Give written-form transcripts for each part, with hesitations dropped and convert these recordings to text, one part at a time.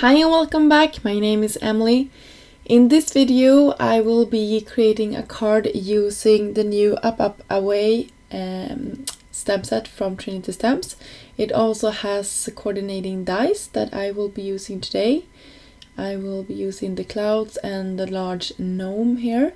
Hi and welcome back, my name is Emily. In this video I will be creating a card using the new Up Up Away stamp set from Trinity stamps. It also has coordinating dies that I will be using today. I will be using the clouds and the large gnome here.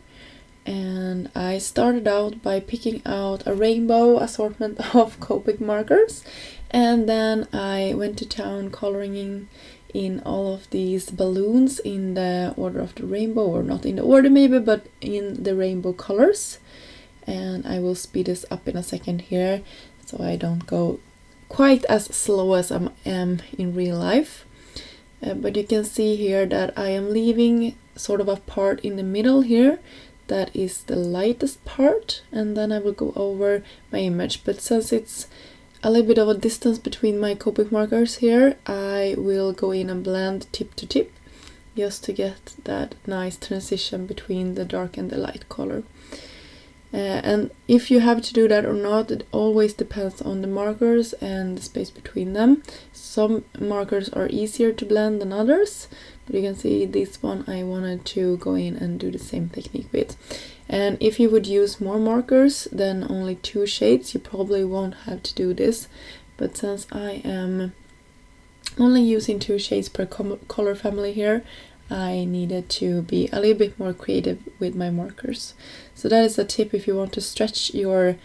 And I started out by picking out a rainbow assortment of Copic markers, and then I went to town coloring in all of these balloons in the order of the rainbow, or not in the order maybe, but in the rainbow colors. And I will speed this up in a second here so I don't go quite as slow as I am in real life. But you can see here that I am leaving sort of a part in the middle here. That is the lightest part, and then I will go over my image. But since it's a little bit of a distance between my Copic markers here, I will go in and blend tip to tip just to get that nice transition between the dark and the light color. And if you have to do that or not, it always depends on the markers and the space between them. Some markers are easier to blend than others, but you can see this one I wanted to go in and do the same technique with. And if you would use more markers than only 2 shades, you probably won't have to do this. But since I am only using 2 shades per color family here, I needed to be a little bit more creative with my markers. So that is a tip if you want to stretch your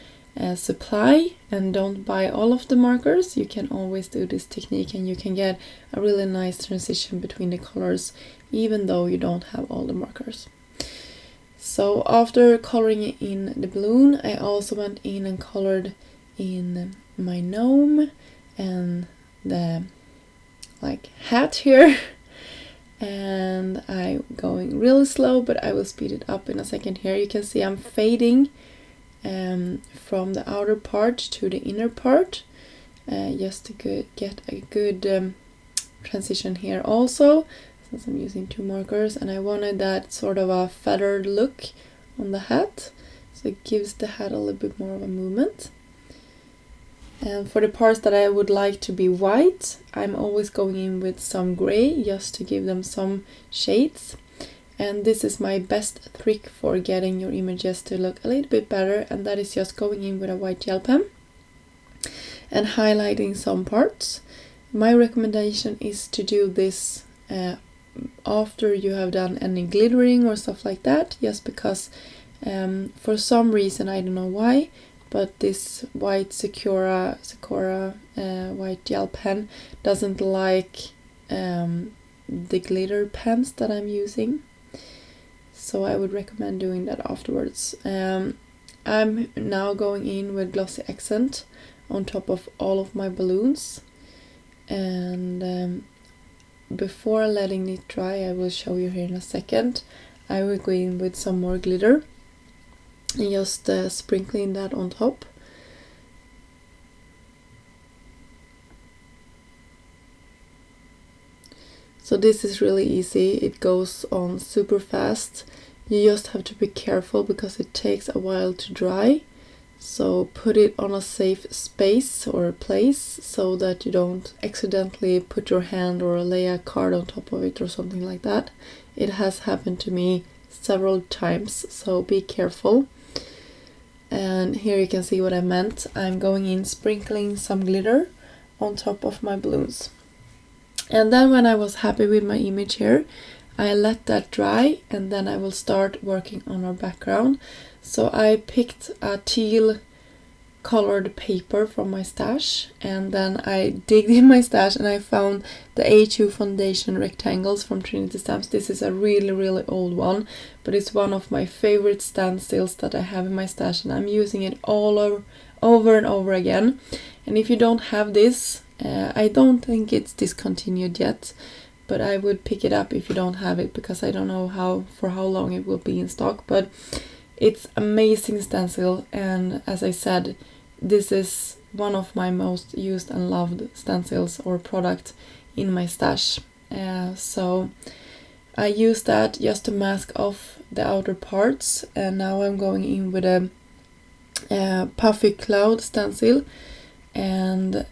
supply and don't buy all of the markers. You can always do this technique and you can get a really nice transition between the colors even though you don't have all the markers. So after coloring in the balloon, I also went in and colored in my gnome and the hat here. And I'm going really slow, but I will speed it up in a second here. You can see I'm fading from the outer part to the inner part just to get a good transition here also, since I'm using 2 markers, and I wanted that sort of a feathered look on the hat, so it gives the hat a little bit more of a movement. And for the parts that I would like to be white, I'm always going in with some gray just to give them some shades. And this is my best trick for getting your images to look a little bit better, and that is just going in with a white gel pen and highlighting some parts. My recommendation is to do this after you have done any glittering or stuff like that, just because for some reason, I don't know why, but this white Sakura white gel pen doesn't like the glitter pens that I'm using. So I would recommend doing that afterwards. I'm now going in with glossy accent on top of all of my balloons. And before letting it dry, I will show you here in a second, I will go in with some more glitter and just sprinkling that on top. So this is really easy, it goes on super fast. You just have to be careful because it takes a while to dry. So put it on a safe space or place so that you don't accidentally put your hand or lay a card on top of it or something like that. It has happened to me several times, so be careful. And here you can see what I meant. I'm going in sprinkling some glitter on top of my balloons. And then when I was happy with my image here, I let that dry and then I will start working on our background. So I picked a teal colored paper from my stash, and then I digged in my stash and I found the A2 foundation rectangles from Trinity stamps. This is a really old one, but it's one of my favorite stencils that I have in my stash, and I'm using it all over and over again. And if you don't have this, I don't think it's discontinued yet, but I would pick it up if you don't have it, because I don't know for how long it will be in stock. But it's amazing stencil, and as I said, this is one of my most used and loved stencils or product in my stash. So I use that just to mask off the outer parts, and now I'm going in with a puffy cloud stencil. And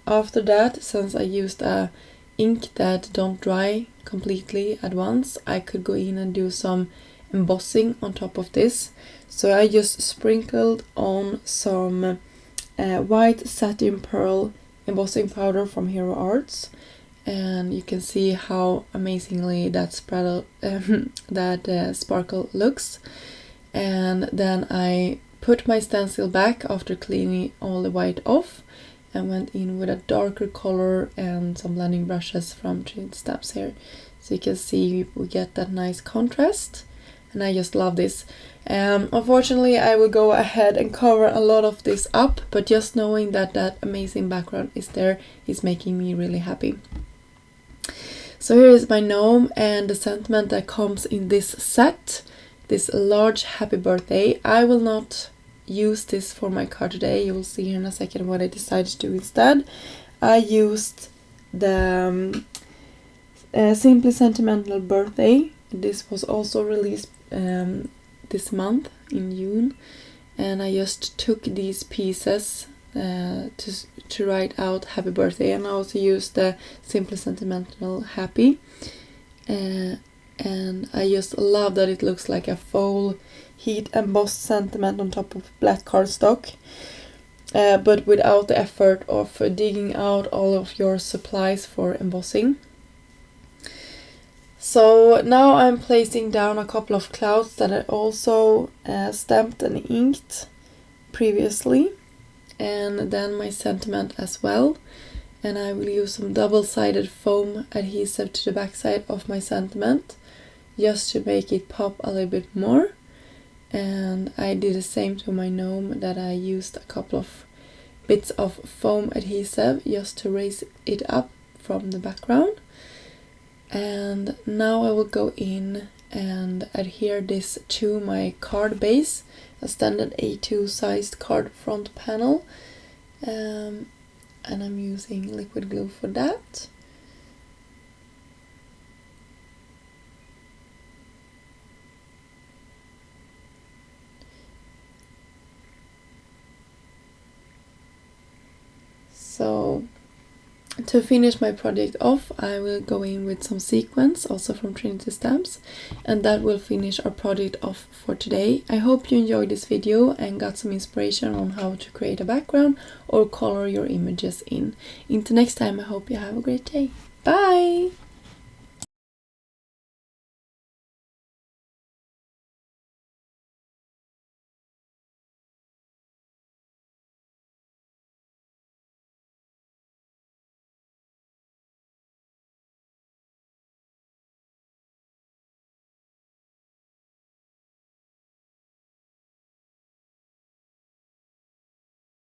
after that, since I used a ink that don't dry completely at once, I could go in and do some embossing on top of this. So I just sprinkled on some white satin pearl embossing powder from Hero Arts, and you can see how amazingly that sparkle looks. And then I put my stencil back after cleaning all the white off and went in with a darker color and some blending brushes from Trinity Stamps here. So you can see we get that nice contrast, and I just love this. Unfortunately, I will go ahead and cover a lot of this up, but just knowing that that amazing background is there is making me really happy. So here is my gnome and the sentiment that comes in this set, this large happy birthday. I will not use this for my card today. You will see here in a second what I decided to do instead. I used the Simply Sentimental Birthday. This was also released this month in June, and I just took these pieces to write out happy birthday, and I also used the Simply Sentimental Happy, and I just love that it looks like a full heat embossed sentiment on top of black cardstock, but without the effort of digging out all of your supplies for embossing. So now I'm placing down a couple of clouds that I also stamped and inked previously, and then my sentiment as well. And I will use some double-sided foam adhesive to the backside of my sentiment just to make it pop a little bit more. And I did the same to my gnome, that I used a couple of bits of foam adhesive just to raise it up from the background. And now I will go in and adhere this to my card base, a standard A2 sized card front panel, and I'm using liquid glue for that. So to finish my project off, I will go in with some sequins, also from Trinity Stamps, and that will finish our project off for today. I hope you enjoyed this video and got some inspiration on how to create a background or color your images in. Until next time, I hope you have a great day. Bye!